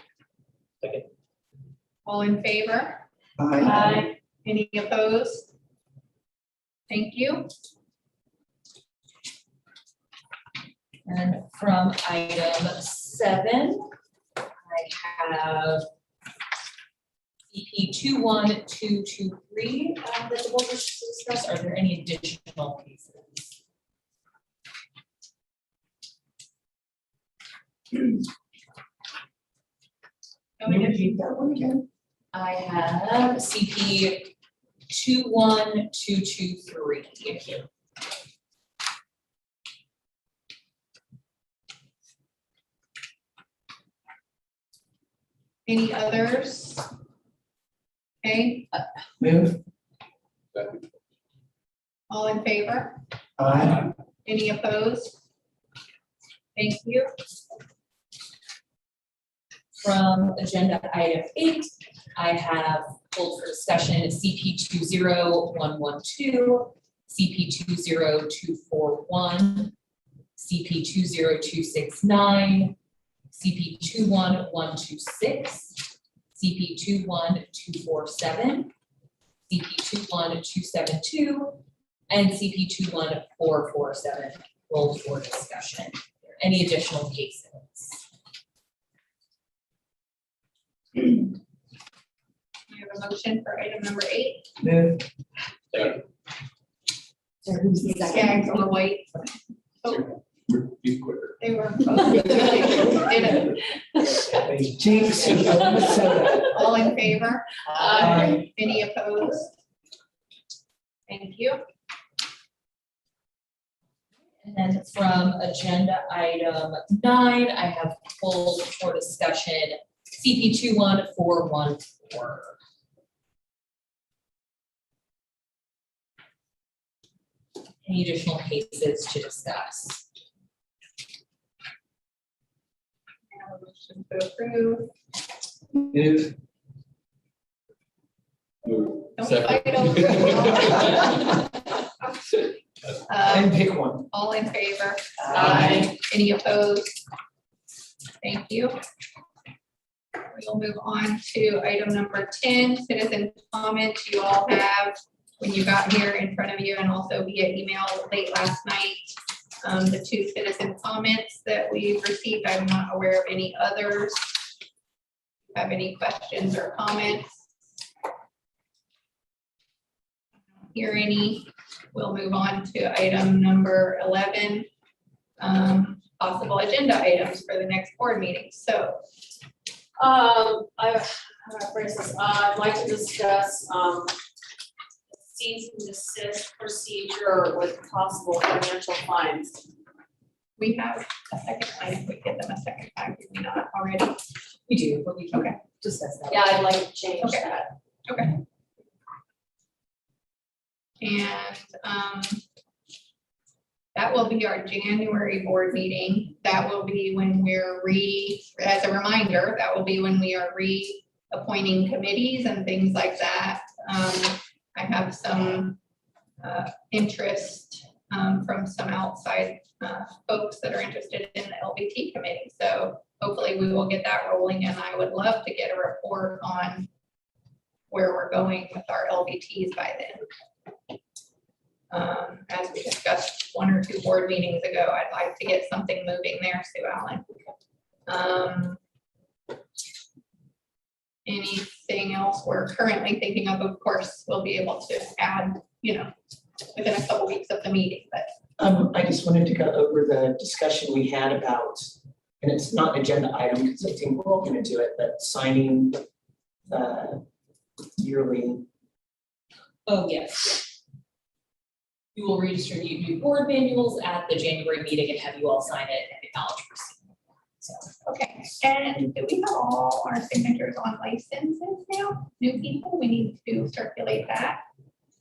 All in favor? Aye. Any opposed? Thank you. And from item 7, I have CP 21223 that the board wishes to discuss. Are there any additional cases? Can you repeat that one again? I have CP 21223. Any others? Okay, Move. all in favor? Aye. Any opposed? Thank you. From agenda item 8, I have pulled for discussion CP 20112, CP 20241, CP 20269, CP 21126, CP 21247, CP 21272, and CP 21447 rolled for discussion. Are there any additional cases? I have a motion for item number 8. Move. Skaggs on the white. Oh, Be quicker. they were. Did it. Jinx, you owe me soda. All in favor? Aye. Any opposed? Thank you. And then from agenda item 9, I have pulled for discussion CP 21414. Any additional cases to discuss? I have a motion to approve. Move. Move. Don't Second. fight over it. And pick one. All in favor? Aye. Any opposed? Thank you. We'll move on to item number 10, citizen comments. You all have, when you got here, in front of you, and also via email late last night, the 2 citizen comments that we've received. I'm not aware of any others. Have any questions or comments? Hear any? We'll move on to item number 11, possible agenda items for the next board meeting. So how do I phrase this? I'd like to discuss, cease and desist procedure with possible financial fines. we have a second time, if we get them a second time, do we not already? We do, but we can Okay. discuss that. Yeah, I'd like to change Okay. that. Okay. And that will be our January board meeting. That will be when we're as a reminder, that will be when we are reappointing committees and things like that. I have some interest from some outside folks that are interested in the LBT committee. So hopefully we will get that rolling, and I would love to get a report on where we're going with our LBTs by then. As we discussed 1 or 2 board meetings ago, I'd like to get something moving there, Sue Ellen. Anything else we're currently thinking of course, we'll be able to add, within a couple weeks of the meeting, but I just wanted to go over the discussion we had about, and it's not an agenda item because I think we're all gonna do it, but signing the yearly. Oh, yes. We will redistribute new board manuals at the January meeting and have you all sign it and acknowledge receipt. So, okay. And do we have all our signatures on licenses now? New people, we need to circulate that?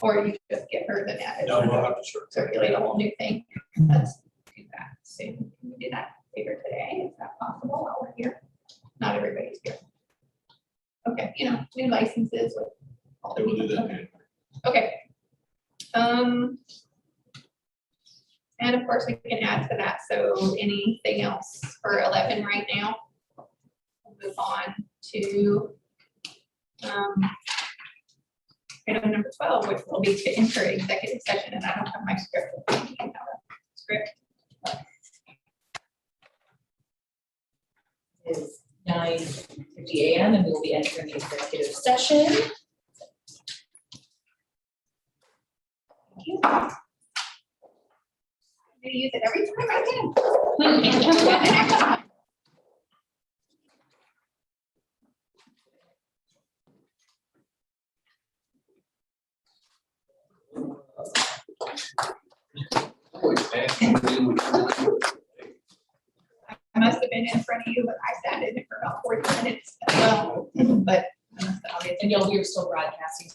Or you just get hers and add it? No, we'll have to Circulate a whole new thing. Let's do that soon. Can we do that later today? Is that possible while we're here? Not everybody's here. Okay, new licenses with all the We'll do people. that. Okay. And of course we can add to that. So anything else for 11 right now? We'll move on to item number 12, which will be to enter executive session. And I don't have my script. I don't have a script. it is 9:50 a.m. and we will be entering the executive session. Thank you. I'm gonna use it every time I can. I must have been in front of you, but I sat in it for about 40 minutes. But I must have obviously. And you'll be still broadcasting.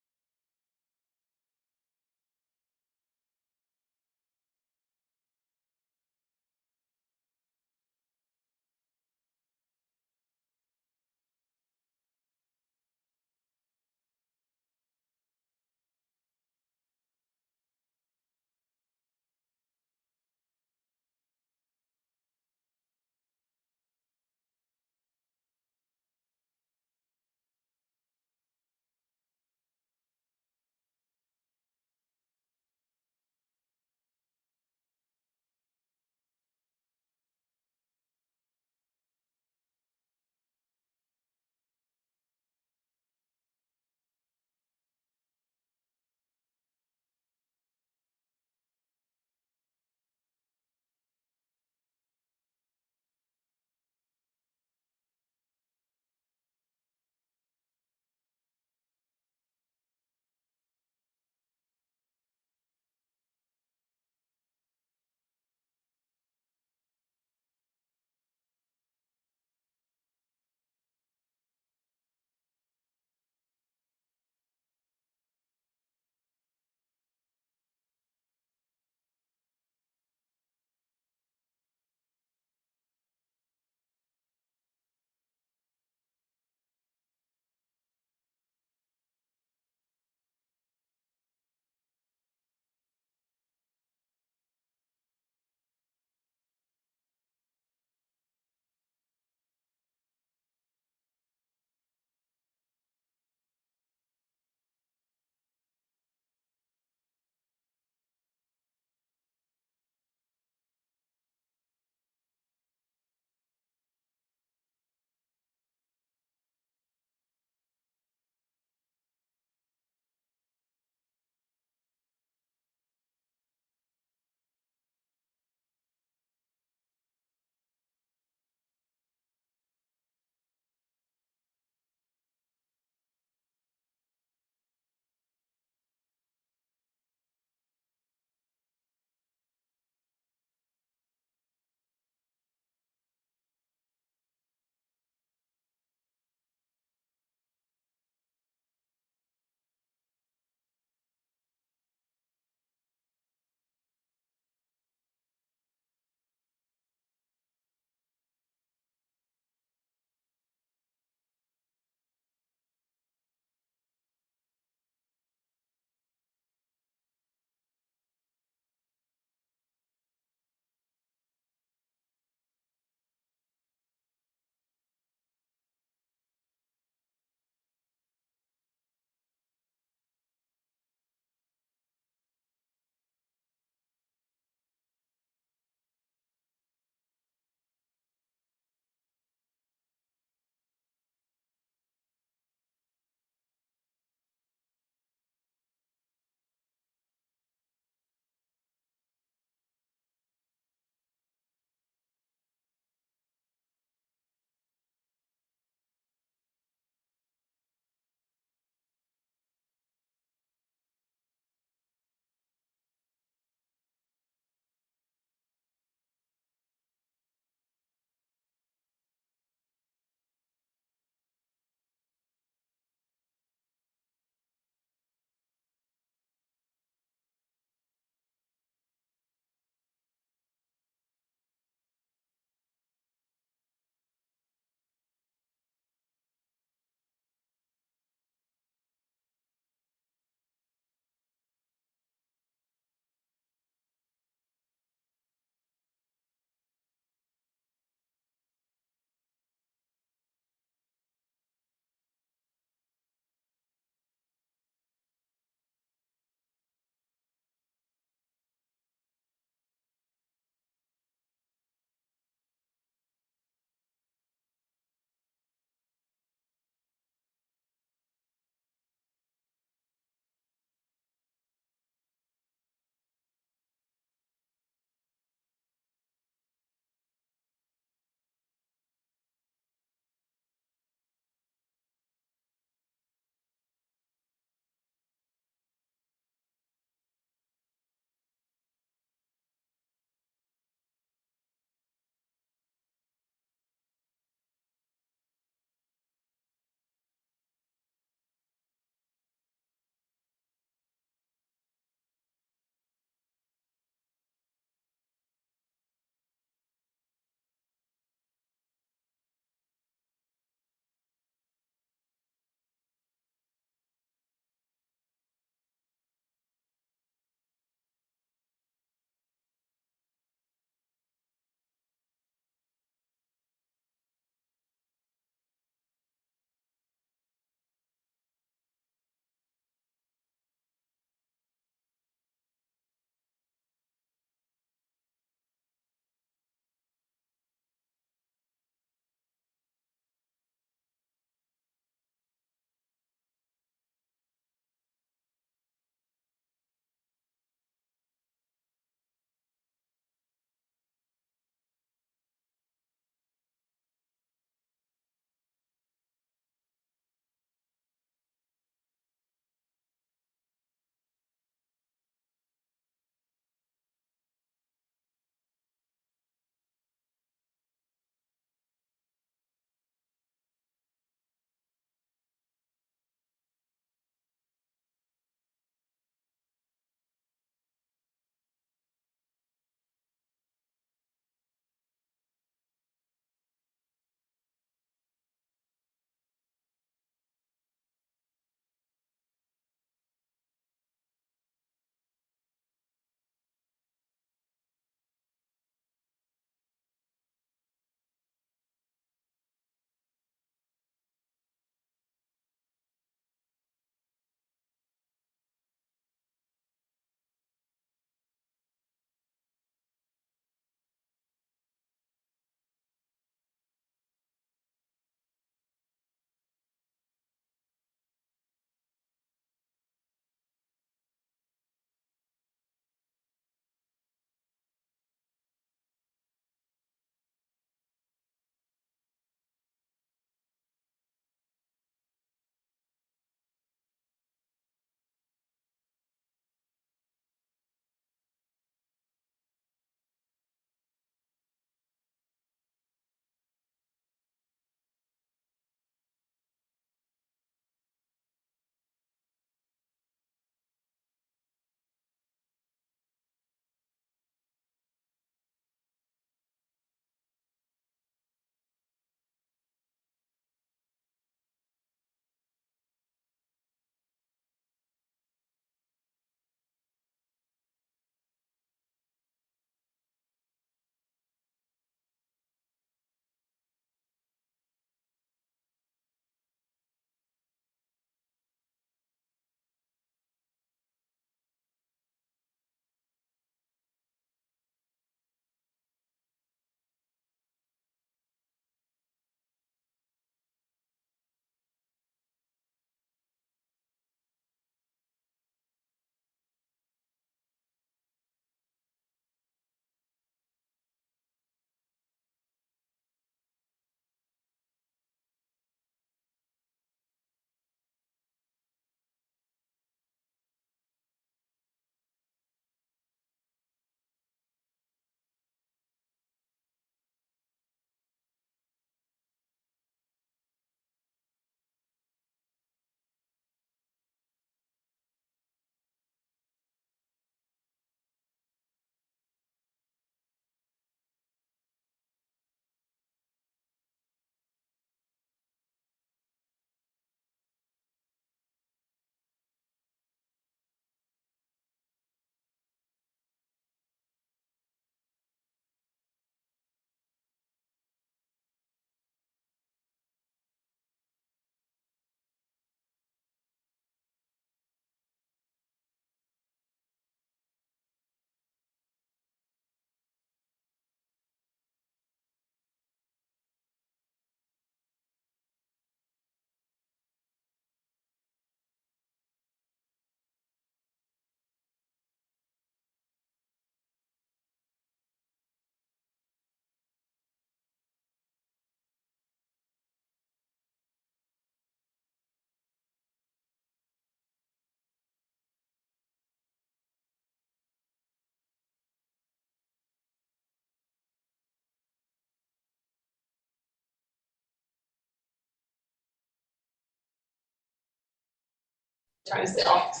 Trying to sit off.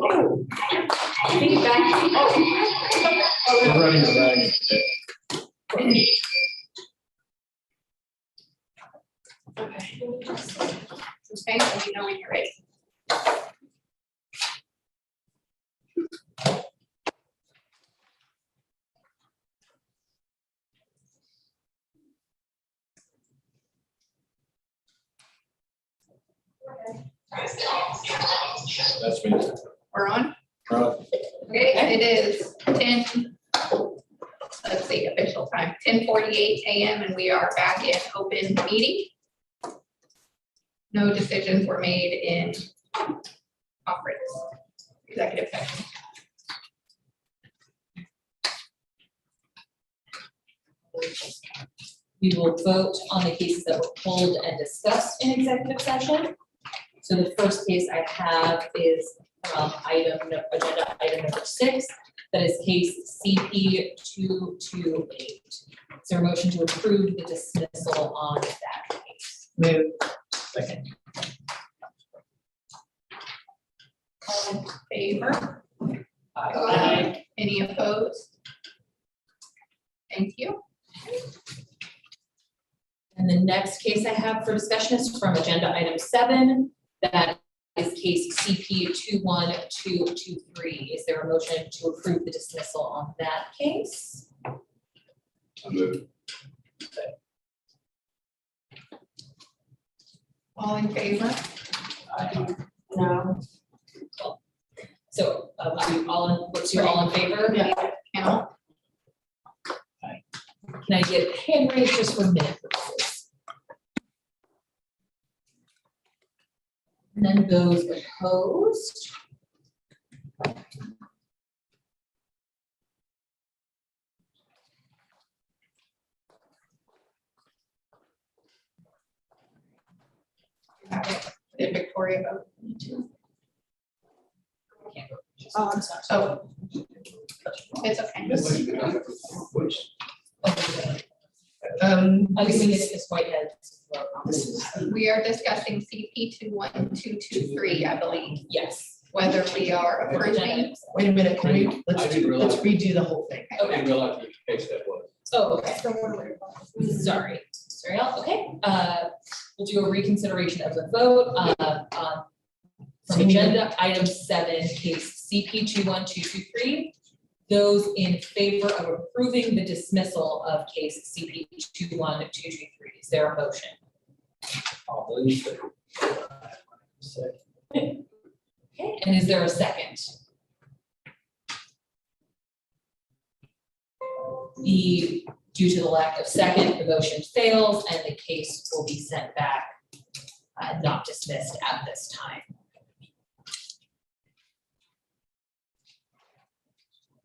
Oh. I think it's back. Oh. We're running around today. Okay, let me know when you're ready. That's me. We're on? Right. Okay, it is 10, let's see, official time, 10:48 a.m. and we are back in open meeting. No decisions were made in conference, executive session. We will vote on the cases that were pulled and discussed in executive session. So the first case I have is agenda item number 6, that is case CP 228. Is there a motion to approve the dismissal on that case? Move. Second. All in favor? Aye. Any opposed? Thank you. And the next case I have for discussion is from agenda item 7, that is case CP 21223. Is there a motion to approve the dismissal on that case? I move. All in favor? No. So, are you all in, what's your all in favor? Yeah. Count. Can I get hand raised just for minute purposes? And then those opposed? Did Victoria vote? Oh, I'm sorry. Oh. It's okay. Which, I think we get this Whitehead. This is, We are discussing CP 21223, I believe, Yes. whether we are approving. wait a minute, can we, I let's didn't realize- redo the whole thing. I didn't realize which case that was. Oh, okay. Sorry, okay, we'll do a reconsideration of the vote, from agenda item 7, case CP 21223. Those in favor of approving the dismissal of case CP 21223, is there a motion? I'll believe that. Okay, and is there a second? Due to the lack of second, the motion fails and the case will be sent back, not dismissed at this time.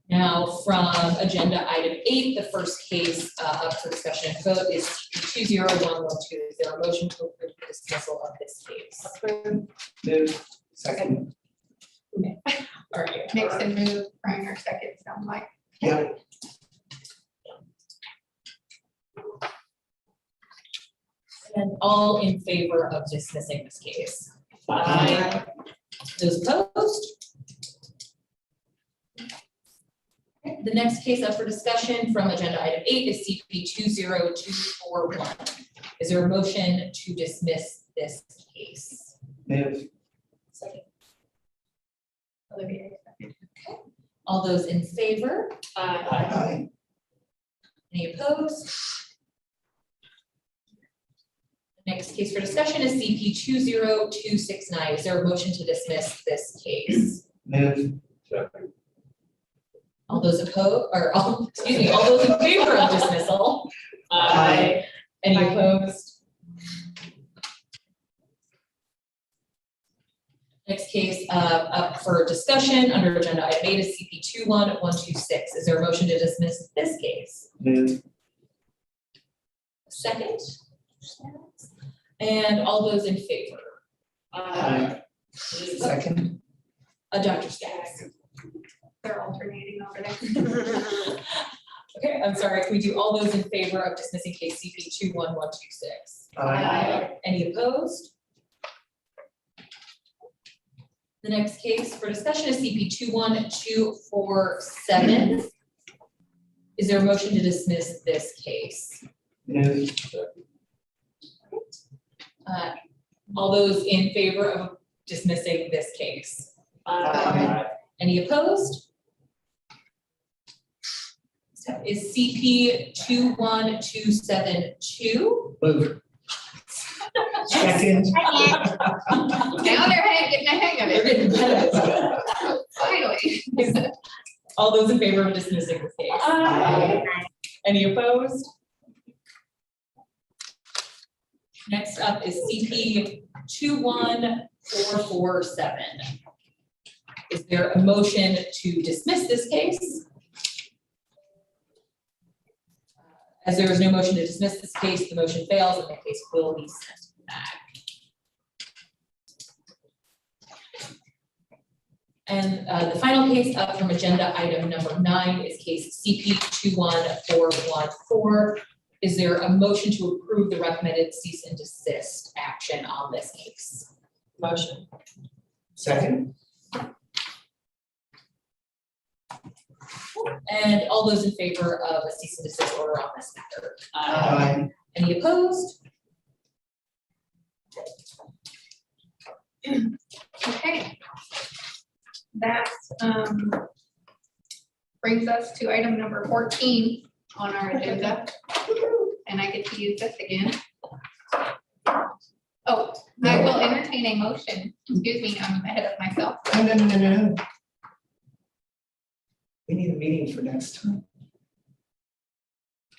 Now, from agenda item 8, the first case up for discussion and vote is 20112. Is there a motion to approve the dismissal of this case? Move. Second. All right. Nixon move, Reiner second, sound like. Yeah. And all in favor of dismissing this case? Aye. Those opposed? Okay, the next case up for discussion from agenda item 8 is CP 20241. Is there a motion to dismiss this case? Move. Second. Olivia. Okay, all those in favor? Aye. Any opposed? The next case for discussion is CP 20269. Is there a motion to dismiss this case? Move. Second. All those opposed, or all, excuse me, all those in favor of dismissal? Aye. Any opposed? Next case up for discussion under agenda item 8 is CP 21126. Is there a motion to dismiss this case? Move. Second? And all those in favor? Aye. Second. Dr. Skaggs. They're alternating over there. Okay, I'm sorry, can we do all those in favor of dismissing case CP 21126? Aye. Any opposed? The next case for discussion is CP 21247. Is there a motion to dismiss this case? Move. All those in favor of dismissing this case? Any opposed? Next up is CP 21272. Move. Second. Now they're getting the hang of They're getting better. it. Finally. All those in favor of dismissing this case? Any opposed? Next up is CP 21447. Is there a motion to dismiss this case? As there is no motion to dismiss this case, the motion fails and the case will be sent back. And the final case up from agenda item number 9 is case CP 21414. Is there a motion to approve the recommended cease and desist action on this case? Motion. Second. And all those in favor of a cease and desist order on this matter? Aye. Any opposed? Okay. That brings us to item number 14 on our agenda. And I get to use this again. Oh, I will entertain a motion. Excuse me, I'm ahead of myself. No. We need a meeting for next time.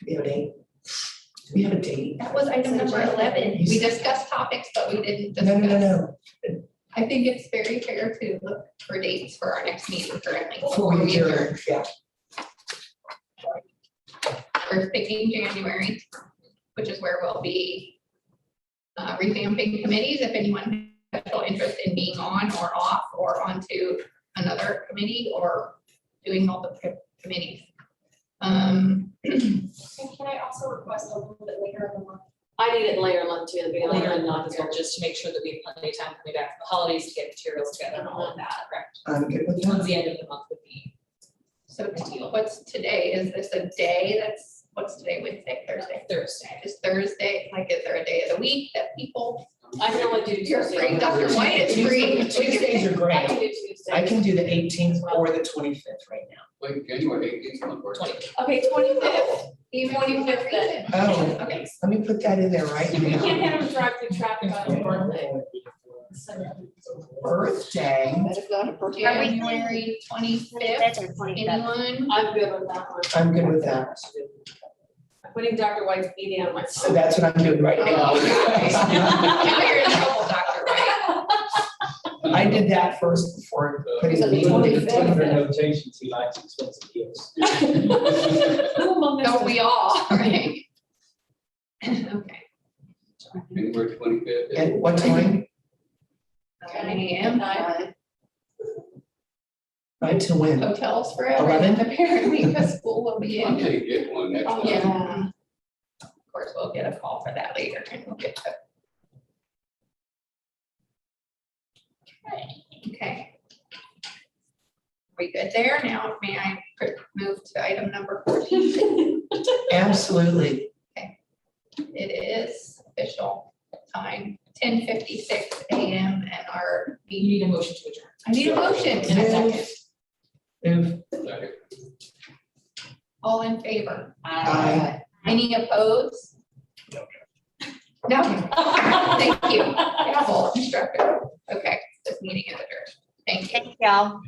Do we have a date? Do we have a date? That was item number 11. We discussed topics, but we didn't discuss. No. I think it's very fair to look for dates for our next meeting currently. Before we adjourn, yeah. We're thinking January, which is where we'll be revamping committees. If anyone has special interest in being on or off or onto another committee or doing multiple committees. And can I also request a little bit later in the month? I need it later in month too, to be Later in the not month as well, just to make sure that we have plenty of time coming back from the holidays to get materials together and all of that, correct? I'm good with Towards that. the end of the month would be. So what's today? Is this a day what's today, Wednesday, Thursday? Thursday. Is Thursday, like, is there a day of the week that people, I can only do you're Tuesday. free, Dr. White is free. Tuesdays are I great. can do Tuesday. I can do the 18th or the 25th right now. Wait, January 18th, on work. 20. Okay, 25th. Even 25th then. Oh, Okay. let me put that in there right We now. can't have him drive through traffic on his birthday. Birthday. January 25th. That's our 27th. Anyone? I'm good with that one. I'm good with that. I'm putting Dr. White's meeting on my. So that's what I'm doing right now. Now you're in trouble, Dr. White. I did that first before putting Is it the the meeting. 25th? Under notations, he likes expensive gifts. Don't we all, right? Okay. January 25th. At what time? 9 a.m. 9 to when? Hotels for everyone, 11? apparently, because school will be I'm in. gonna get one next Oh, month. yeah. Of course, we'll get a call for that later and we'll get to. Okay. We good there? Now, may I move to item number 14? Absolutely. It is official time, 10:56 a.m. and our, You need a motion to adjourn. I need a motion in a second. Move. Second. All in favor? Aye. Any opposed? No. Thank you. Gavel instructor. Okay, this meeting is adjourned. Thank you. Thank y'all.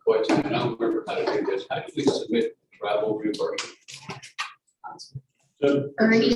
Question, I don't remember how to do this. How do we submit travel reimbursement? So Ernie?